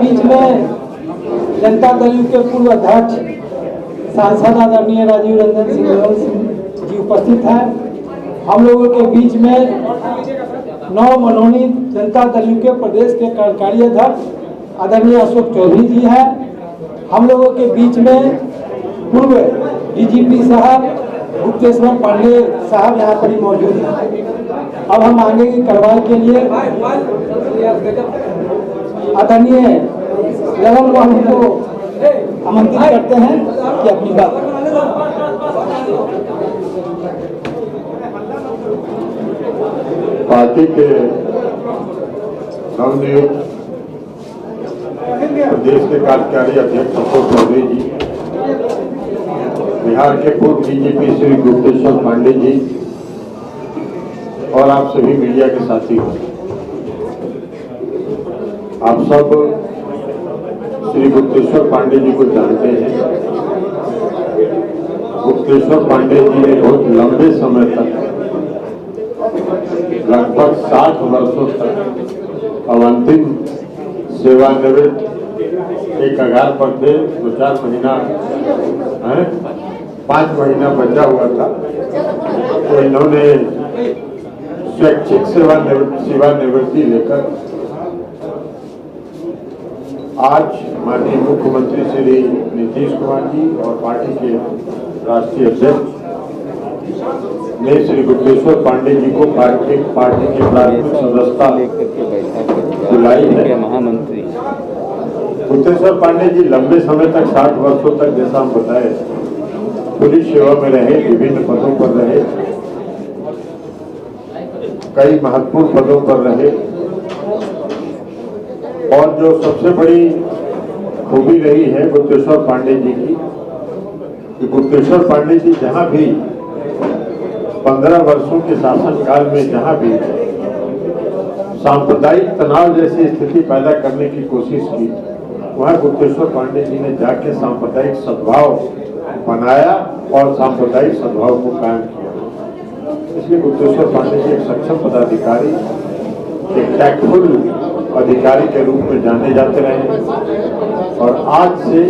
बीच में जनता दल के पूर्व अध्यक्ष सांसद आदरणीय राजीव रंजन सिंह जी उपस्थित हैं। हम लोगों के बीच में नव मनोनीत जनता दल के प्रदेश के कार्यकारी अध्यक्ष आदरणीय अशोक चौधरी जी हैं। हम लोगों के बीच में पूर्व डीजीपी साहब गुप्तेश्वर पांडे साहब यहाँ पर ही मौजूद हैं। अब हम आगे की कार्रवाई के लिए आदरणीय ललन वाहन को आमंत्रित करते हैं कि अपनी बात। पार्टी के नवनियुक्त प्रदेश के कार्यकारी अध्यक्ष अशोक चौधरी जी, बिहार के पूर्व डीजीपी श्री गुप्तेश्वर पांडे जी और आप सभी मीडिया के साथी, आप सब श्री गुप्तेश्वर पांडे जी को जानते हैं। गुप्तेश्वर पांडे जी ने बहुत लंबे समय तक, लगभग 60 वर्षों तक अंतिम सेवानिवृत्त के कगार पर थे। 2-4 महीना 5 महीना बचा हुआ था, तो इन्होंने स्वैच्छिक सेवानिवृत्ति लेकर आज माननीय मुख्यमंत्री श्री नीतीश कुमार जी और पार्टी के राष्ट्रीय अध्यक्ष ने श्री गुप्तेश्वर पांडे जी को पार्टी की प्राथमिक सदस्यता बुलाई है। महामंत्री गुप्तेश्वर पांडे जी लंबे समय तक 60 वर्षों तक, जैसा हम बताए, पुलिस सेवा में रहे, विभिन्न पदों पर रहे, कई महत्वपूर्ण पदों पर रहे। और जो सबसे बड़ी खूबी रही है गुप्तेश्वर पांडे जी की, कि गुप्तेश्वर पांडे जी जहां भी 15 वर्षों के शासनकाल में जहां भी सांप्रदायिक तनाव जैसी स्थिति पैदा करने की कोशिश की, वहां गुप्तेश्वर पांडे जी ने जाके सांप्रदायिक सद्भाव बनाया और सांप्रदायिक सद्भाव को कायम किया। इसलिए गुप्तेश्वर पांडे जी एक सक्षम पदाधिकारी, एक टैक्टफुल अधिकारी के रूप में जाने जाते रहे। और आज से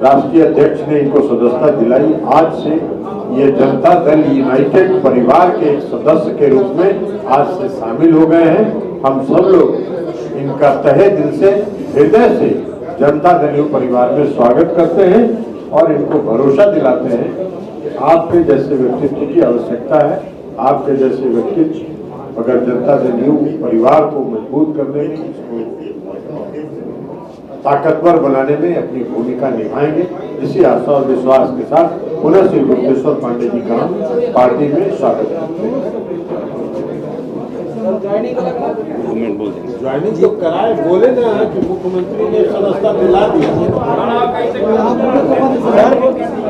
राष्ट्रीय अध्यक्ष ने इनको सदस्यता दिलाई। आज से ये जनता दल यूनाइटेड परिवार के एक सदस्य के रूप में आज से शामिल हो गए हैं। हम सब लोग इनका तहे दिल से, हृदय से जनता दल परिवार में स्वागत करते हैं और इनको भरोसा दिलाते हैं कि आपके जैसे व्यक्तित्व की आवश्यकता है। आपके जैसे व्यक्तित्व अगर जनता दल परिवार को मजबूत करने में, ताकतवर बनाने में अपनी भूमिका निभाएंगे। इसी आशा और विश्वास के साथ पुनः श्री गुप्तेश्वर पांडे जी का हम पार्टी में स्वागत करते हैं। ज्वाइनिंग जो कराए, बोले ना कि मुख्यमंत्री ने सदस्यता दिला दिया,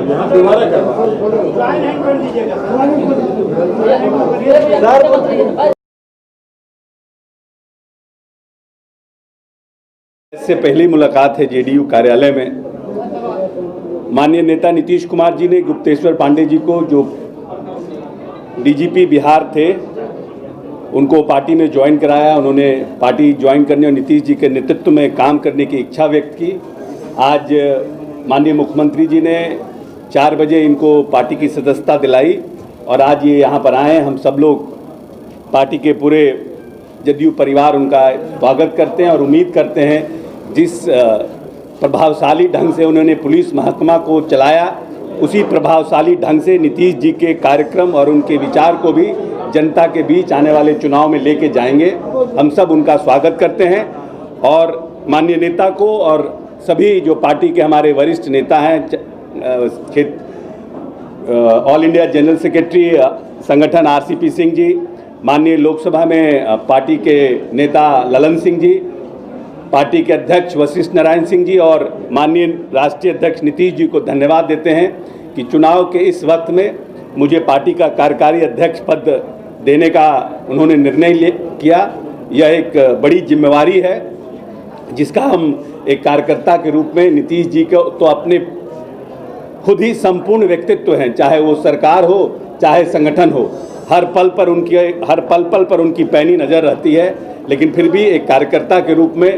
यहाँ दोबारा करवा इससे पहली मुलाकात है जेडीयू कार्यालय में। माननीय नेता नीतीश कुमार जी ने गुप्तेश्वर पांडे जी को, जो डीजीपी बिहार थे, उनको पार्टी में ज्वाइन कराया। उन्होंने पार्टी ज्वाइन करने और नीतीश जी के नेतृत्व में काम करने की इच्छा व्यक्त की। आज माननीय मुख्यमंत्री जी ने 4 बजे इनको पार्टी की सदस्यता दिलाई और आज ये यहाँ पर आए। हम सब लोग पार्टी के पूरे जदयू परिवार उनका स्वागत करते हैं और उम्मीद करते हैं जिस प्रभावशाली ढंग से उन्होंने पुलिस महकमा को चलाया, उसी प्रभावशाली ढंग से नीतीश जी के कार्यक्रम और उनके विचार को भी जनता के बीच आने वाले चुनाव में लेके जाएंगे। हम सब उनका स्वागत करते हैं और माननीय नेता को और सभी जो पार्टी के हमारे वरिष्ठ नेता हैं, ऑल इंडिया जनरल सेक्रेटरी संगठन आरसीपी सिंह जी, माननीय लोकसभा में पार्टी के नेता ललन सिंह जी, पार्टी के अध्यक्ष वशिष्ठ नारायण सिंह जी और माननीय राष्ट्रीय अध्यक्ष नीतीश जी को धन्यवाद देते हैं कि चुनाव के इस वक्त में मुझे पार्टी का कार्यकारी अध्यक्ष पद देने का उन्होंने निर्णय किया। यह एक बड़ी जिम्मेवारी है जिसका हम एक कार्यकर्ता के रूप में नीतीश जी को तो अपने खुद ही संपूर्ण व्यक्तित्व हैं, चाहे वो सरकार हो चाहे संगठन हो, हर पल पर उनकी पैनी नज़र रहती है। लेकिन फिर भी एक कार्यकर्ता के रूप में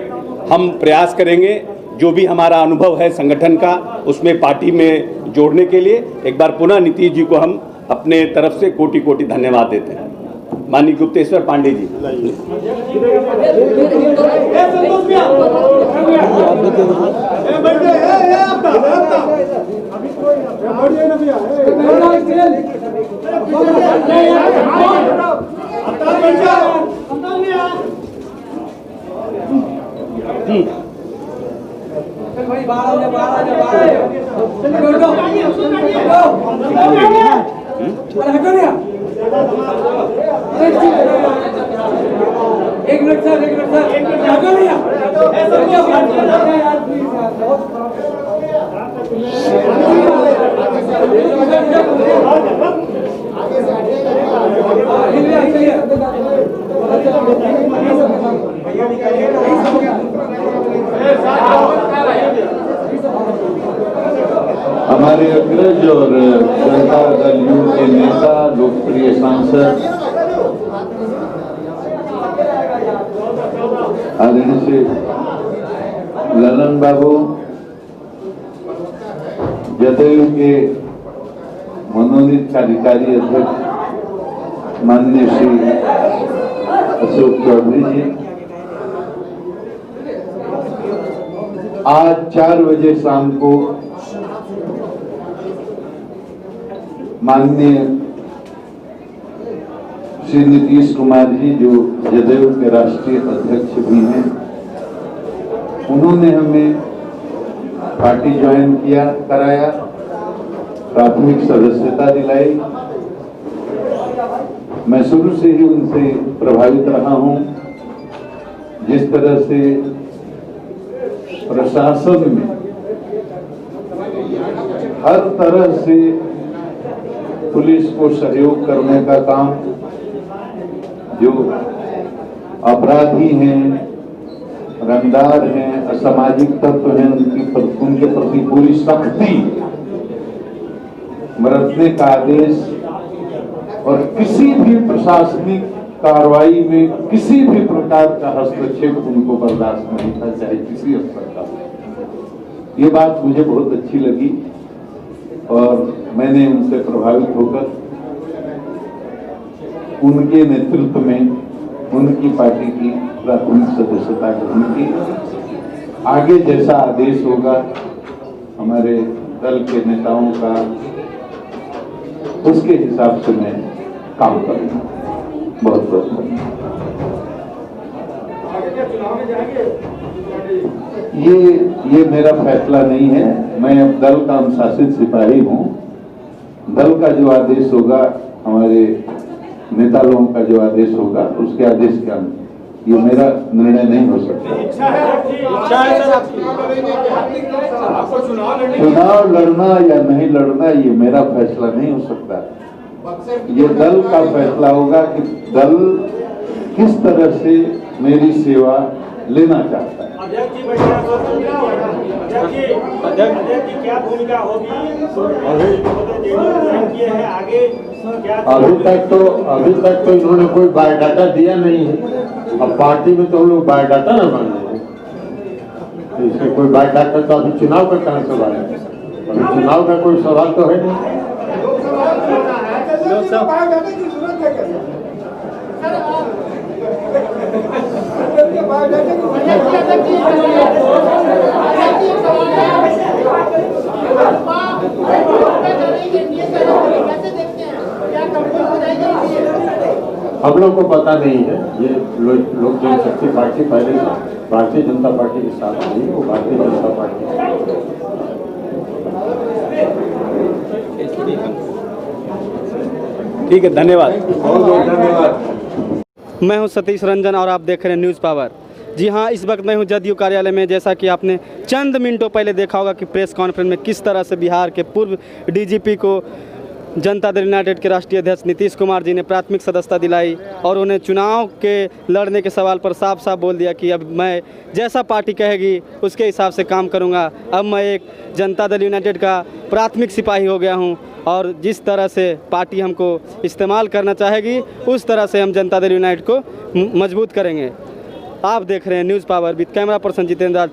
हम प्रयास करेंगे जो भी हमारा अनुभव है संगठन का उसमें पार्टी में जोड़ने के लिए। एक बार पुनः नीतीश जी को हम अपने तरफ से कोटि कोटि धन्यवाद देते हैं। माननीय गुप्तेश्वर पांडे जी। एक मिनट सर हमारे अग्रज और जनता दल यू के नेता लोकप्रिय सांसद आदरणीय श्री ललन बाबू, जदयू के मनोनीत कार्यकारी अध्यक्ष माननीय श्री अशोक चौधरी जी, आज 4 बजे शाम को माननीय श्री नीतीश कुमार जी जो जदयू के राष्ट्रीय अध्यक्ष भी हैं, उन्होंने हमें पार्टी ज्वाइन कराया, प्राथमिक सदस्यता दिलाई। मैं शुरू से ही उनसे प्रभावित रहा हूं। जिस तरह से प्रशासन में हर तरह से पुलिस को सहयोग करने का काम, जो अपराधी हैं, रंगदार हैं, असामाजिक तत्व हैं, उनके प्रति पूरी सख्ती बरतने का आदेश और किसी भी प्रशासनिक कार्रवाई में किसी भी प्रकार का हस्तक्षेप उनको बर्दाश्त नहीं था, चाहे किसी स्तर का। ये बात मुझे बहुत अच्छी लगी और मैंने उनसे प्रभावित होकर उनके नेतृत्व में उनकी पार्टी की प्राथमिक सदस्यता ग्रहण की। आगे जैसा आदेश होगा हमारे दल के नेताओं का, उसके हिसाब से मैं काम करूंगा। बहुत बहुत धन्यवाद। ये मेरा फैसला नहीं है, मैं अब दल का अनुशासित सिपाही हूं। दल का जो आदेश होगा, हमारे नेता लोगों का जो आदेश होगा, उसके आदेश के अनुसार ये मेरा निर्णय नहीं हो सकता। चुनाव लड़ना या नहीं लड़ना ये मेरा फैसला नहीं हो सकता। ये दल का फैसला होगा कि दल किस तरह से मेरी सेवा लेना चाहता है। अभी तक तो इन्होंने कोई बायोडाटा दिया नहीं है। अब पार्टी में तो हम लोग बायोडाटा न मांगे, इसमें कोई बायोडाटा तो अभी चुनाव का कहां सवाल है? अभी चुनाव का कोई सवाल तो है नहीं। हम लोग को पता नहीं है। ये लोक जनशक्ति पार्टी पहले भारतीय जनता पार्टी के साथ नहीं, वो भारतीय जनता पार्टी। ठीक है, धन्यवाद। बहुत बहुत धन्यवाद। मैं हूं सतीश रंजन और आप देख रहे हैं न्यूज़ पावर। जी हाँ, इस वक्त मैं हूं जदयू कार्यालय में। जैसा कि आपने चंद मिनटों पहले देखा होगा कि प्रेस कॉन्फ्रेंस में किस तरह से बिहार के पूर्व डीजीपी को जनता दल यूनाइटेड के राष्ट्रीय अध्यक्ष नीतीश कुमार जी ने प्राथमिक सदस्यता दिलाई और उन्हें चुनाव के लड़ने के सवाल पर साफ साफ बोल दिया कि अब मैं जैसा पार्टी कहेगी उसके हिसाब से काम करूंगा। अब मैं एक जनता दल यूनाइटेड का प्राथमिक सिपाही हो गया हूं और जिस तरह से पार्टी हमको इस्तेमाल करना चाहेगी उस तरह से हम जनता दल यूनाइटेड को मजबूत करेंगे। आप देख रहे हैं news power with camera person Jitendra Raj.